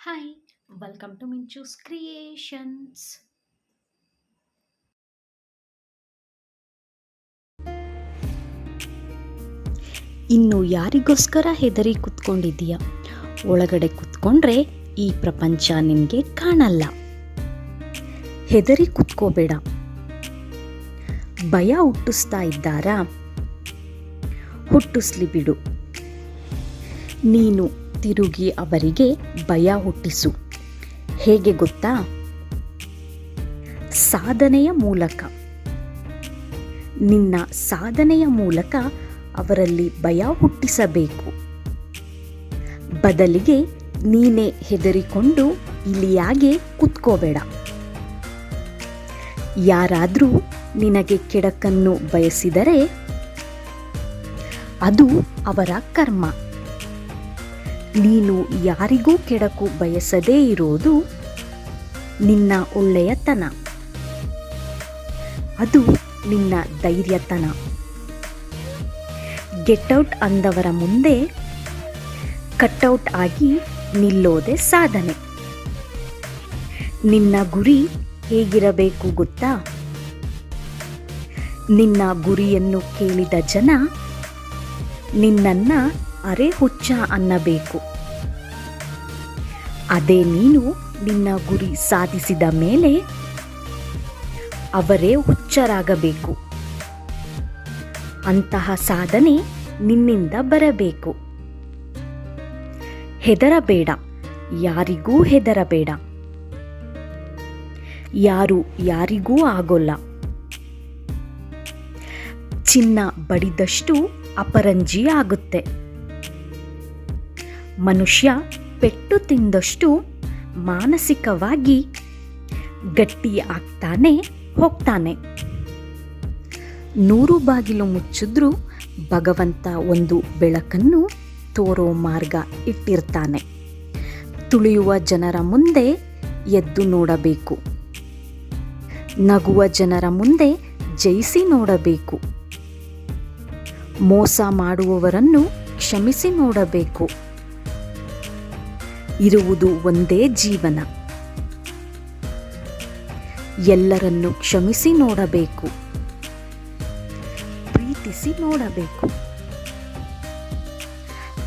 Hi, welcome to Minchu's Creations. ಇನ್ನು ಯಾರಿಗೋಸ್ಕರ ಹೆದರಿ ಕುತ್ಕೊಂಡಿದ್ದೀಯ? ಒಳಗಡೆ ಕುತ್ಕೊಂಡ್ರೆ ಈ ಪ್ರಪಂಚ ನಿನಗೆ ಕಾಣಲ್ಲ. ಹೆದರಿ ಕುತ್ಕೋಬೇಡ. ಭಯ ಹುಟ್ಟಿಸ್ತಾ ಇದ್ದಾರಾ? ಹುಟ್ಟಿಸ್ಲಿ ಬಿಡು. ನೀನು ತಿರುಗಿ ಅವರಿಗೆ ಭಯ ಹುಟ್ಟಿಸು. ಹೇಗೆ ಗೊತ್ತಾ? ಸಾಧನೆಯ ಮೂಲಕ. ನಿನ್ನ ಸಾಧನೆಯ ಮೂಲಕ ಅವರಲ್ಲಿ ಭಯ ಹುಟ್ಟಿಸಬೇಕು. ಬದಲಿಗೆ ನೀನೇ ಹೆದರಿಕೊಂಡು ಇಲಿಯಾಗೆ ಕುತ್ಕೋಬೇಡ. ಯಾರಾದರೂ ನಿನಗೆ ಕೆಡಕನ್ನು ಬಯಸಿದರೆ ಅದು ಅವರ ಕರ್ಮ. ನೀನು ಯಾರಿಗೂ ಕೆಡಕು ಬಯಸದೇ ಇರೋದು ನಿನ್ನ ಒಳ್ಳೆಯತನ. ಅದು ನಿನ್ನ ಧೈರ್ಯತನ. ಗೆಟ್ಔಟ್ ಅಂದವರ ಮುಂದೆ ಕಟ್ಔಟ್ ಆಗಿ ನಿಲ್ಲೋದೆ ಸಾಧನೆ. ನಿನ್ನ ಗುರಿ ಹೇಗಿರಬೇಕು ಗೊತ್ತಾ? ನಿನ್ನ ಗುರಿಯನ್ನು ಕೇಳಿದ ಜನ ನಿನ್ನನ್ನ ಅರೆ ಹುಚ್ಚ ಅನ್ನಬೇಕು. ಅದೇ ನೀನು ನಿನ್ನ ಗುರಿ ಸಾಧಿಸಿದ ಮೇಲೆ ಅವರೇ ಹುಚ್ಚರಾಗಬೇಕು. ಅಂತಹ ಸಾಧನೆ ನಿನ್ನಿಂದ ಬರಬೇಕು. ಹೆದರಬೇಡ. ಯಾರಿಗೂ ಹೆದರಬೇಡ. ಯಾರು ಯಾರಿಗೂ ಆಗೋಲ್ಲ. ಚಿನ್ನ ಬಡಿದಷ್ಟು ಅಪರಂಜಿ ಆಗುತ್ತೆ. ಮನುಷ್ಯ ಪೆಟ್ಟು ತಿಂದಷ್ಟು ಮಾನಸಿಕವಾಗಿ ಗಟ್ಟಿ ಆಗ್ತಾನೆ ಹೋಗ್ತಾನೆ. 100 ಬಾಗಿಲು ಮುಚ್ಚಿದ್ರೂ ಭಗವಂತ ಒಂದು ಬೆಳಕನ್ನು ತೋರೋ ಮಾರ್ಗ ಇಟ್ಟಿರ್ತಾನೆ. ತುಳಿಯುವ ಜನರ ಮುಂದೆ ಎದ್ದು ನೋಡಬೇಕು. ನಗುವ ಜನರ ಮುಂದೆ ಜಯಿಸಿ ನೋಡಬೇಕು. ಮೋಸ ಮಾಡುವವರನ್ನು ಕ್ಷಮಿಸಿ ನೋಡಬೇಕು. ಇರುವುದು ಒಂದೇ ಜೀವನ. ಎಲ್ಲರನ್ನು ಕ್ಷಮಿಸಿ ನೋಡಬೇಕು. ಪ್ರೀತಿಸಿ ನೋಡಬೇಕು.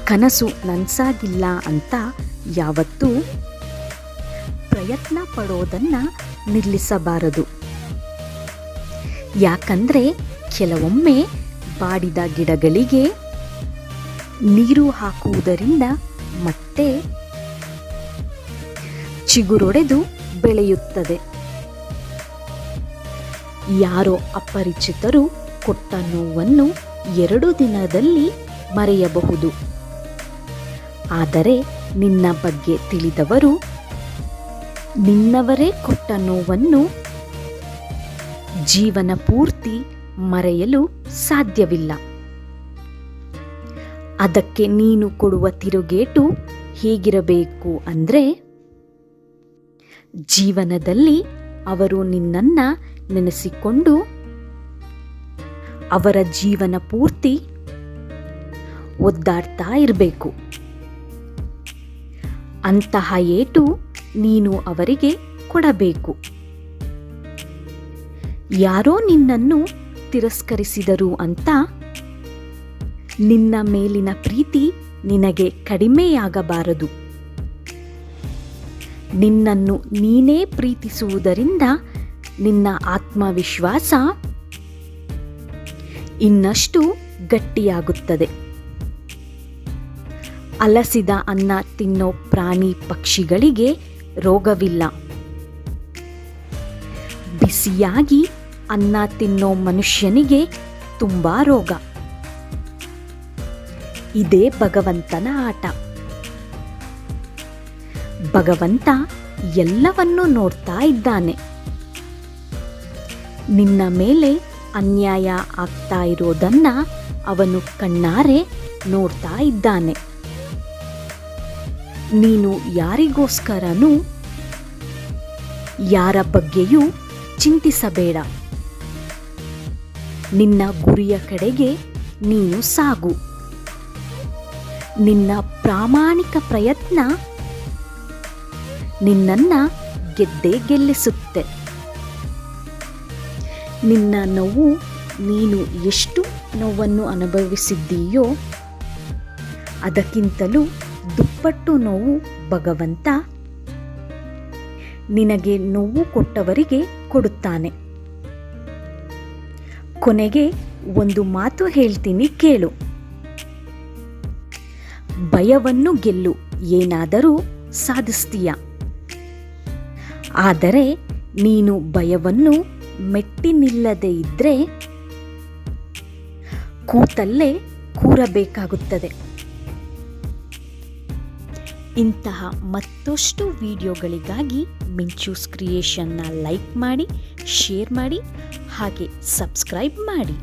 ಕನಸು ನನ್ಸಾಗಿಲ್ಲ ಅಂತ ಯಾವತ್ತೂ ಪ್ರಯತ್ನ ಪಡೋದನ್ನ ನಿಲ್ಲಿಸಬಾರದು. ಯಾಕಂದ್ರೆ ಕೆಲವೊಮ್ಮೆ ಬಾಡಿದ ಗಿಡಗಳಿಗೆ ನೀರು ಹಾಕುವುದರಿಂದ ಮತ್ತೆ ಚಿಗುರೊಡೆದು ಬೆಳೆಯುತ್ತದೆ. ಯಾರೋ ಅಪರಿಚಿತರು ಕೊಟ್ಟ ನೋವನ್ನು 2 ದಿನದಲ್ಲಿ ಮರೆಯಬಹುದು. ಆದರೆ ನಿನ್ನ ಬಗ್ಗೆ ತಿಳಿದವರು ನಿನ್ನವರೇ ಕೊಟ್ಟ ನೋವನ್ನು ಜೀವನ ಪೂರ್ತಿ ಮರೆಯಲು ಸಾಧ್ಯವಿಲ್ಲ. ಅದಕ್ಕೆ ನೀನು ಕೊಡುವ ತಿರುಗೇಟು ಹೇಗಿರಬೇಕು ಅಂದ್ರೆ, ಜೀವನದಲ್ಲಿ ಅವರು ನಿನ್ನನ್ನ ನೆನೆಸಿಕೊಂಡು ಅವರ ಜೀವನ ಪೂರ್ತಿ ಒದ್ದಾಡ್ತಾ ಇರಬೇಕು. ಅಂತಹ ಏಟು ನೀನು ಅವರಿಗೆ ಕೊಡಬೇಕು. ಯಾರೋ ನಿನ್ನನ್ನು ತಿರಸ್ಕರಿಸಿದರು ಅಂತ ನಿನ್ನ ಮೇಲಿನ ಪ್ರೀತಿ ನಿನಗೆ ಕಡಿಮೆಯಾಗಬಾರದು. ನಿನ್ನನ್ನು ನೀನೇ ಪ್ರೀತಿಸುವುದರಿಂದ ನಿನ್ನ ಆತ್ಮವಿಶ್ವಾಸ ಇನ್ನಷ್ಟು ಗಟ್ಟಿಯಾಗುತ್ತದೆ. ಅಲಸಿದ ಅನ್ನ ತಿನ್ನೋ ಪ್ರಾಣಿ ಪಕ್ಷಿಗಳಿಗೆ ರೋಗವಿಲ್ಲ. ಬಿಸಿಯಾಗಿ ಅನ್ನ ತಿನ್ನೋ ಮನುಷ್ಯನಿಗೆ ತುಂಬಾ ರೋಗ. ಇದೇ ಭಗವಂತನ ಆಟ. ಭಗವಂತ ಎಲ್ಲವನ್ನೂ ನೋಡ್ತಾ ಇದ್ದಾನೆ. ನಿನ್ನ ಮೇಲೆ ಅನ್ಯಾಯ ಆಗ್ತಾ ಇರೋದನ್ನ ಅವನು ಕಣ್ಣಾರೆ ನೋಡ್ತಾ ಇದ್ದಾನೆ. ನೀನು ಯಾರಿಗೋಸ್ಕರನೂ ಯಾರ ಬಗ್ಗೆಯೂ ಚಿಂತಿಸಬೇಡ. ನಿನ್ನ ಗುರಿಯ ಕಡೆಗೆ ನೀನು ಸಾಗು. ನಿನ್ನ ಪ್ರಾಮಾಣಿಕ ಪ್ರಯತ್ನ ನಿನ್ನನ್ನು ಗೆದ್ದೇ ಗೆಲ್ಲಿಸುತ್ತೆ. ನಿನ್ನ ನೋವು ನೀನು ಎಷ್ಟು ನೋವನ್ನು ಅನುಭವಿಸಿದ್ದೀಯೋ ಅದಕ್ಕಿಂತಲೂ ದುಪ್ಪಟ್ಟು ನೋವು ಭಗವಂತ ನಿನಗೆ ನೋವು ಕೊಟ್ಟವರಿಗೆ ಕೊಡುತ್ತಾನೆ. ಕೊನೆಗೆ ಒಂದು ಮಾತು ಹೇಳ್ತೀನಿ ಕೇಳು. ಭಯವನ್ನು ಗೆಲ್ಲು, ಏನಾದರೂ ಸಾಧಿಸ್ತೀಯ. ಆದರೆ ನೀನು ಭಯವನ್ನು ಮೆಟ್ಟಿ ನಿಲ್ಲದೆ ಇದ್ದರೆ ಕೂತಲ್ಲೇ ಕೂರಬೇಕಾಗುತ್ತದೆ. ಇಂತಹ ಮತ್ತಷ್ಟು ವಿಡಿಯೋಗಳಿಗಾಗಿ ಮಿಂಚೂಸ್ ಕ್ರಿಯೇಷನ್ನ ಲೈಕ್ ಮಾಡಿ, ಶೇರ್ ಮಾಡಿ, ಹಾಗೆ ಸಬ್ಸ್ಕ್ರೈಬ್ ಮಾಡಿ.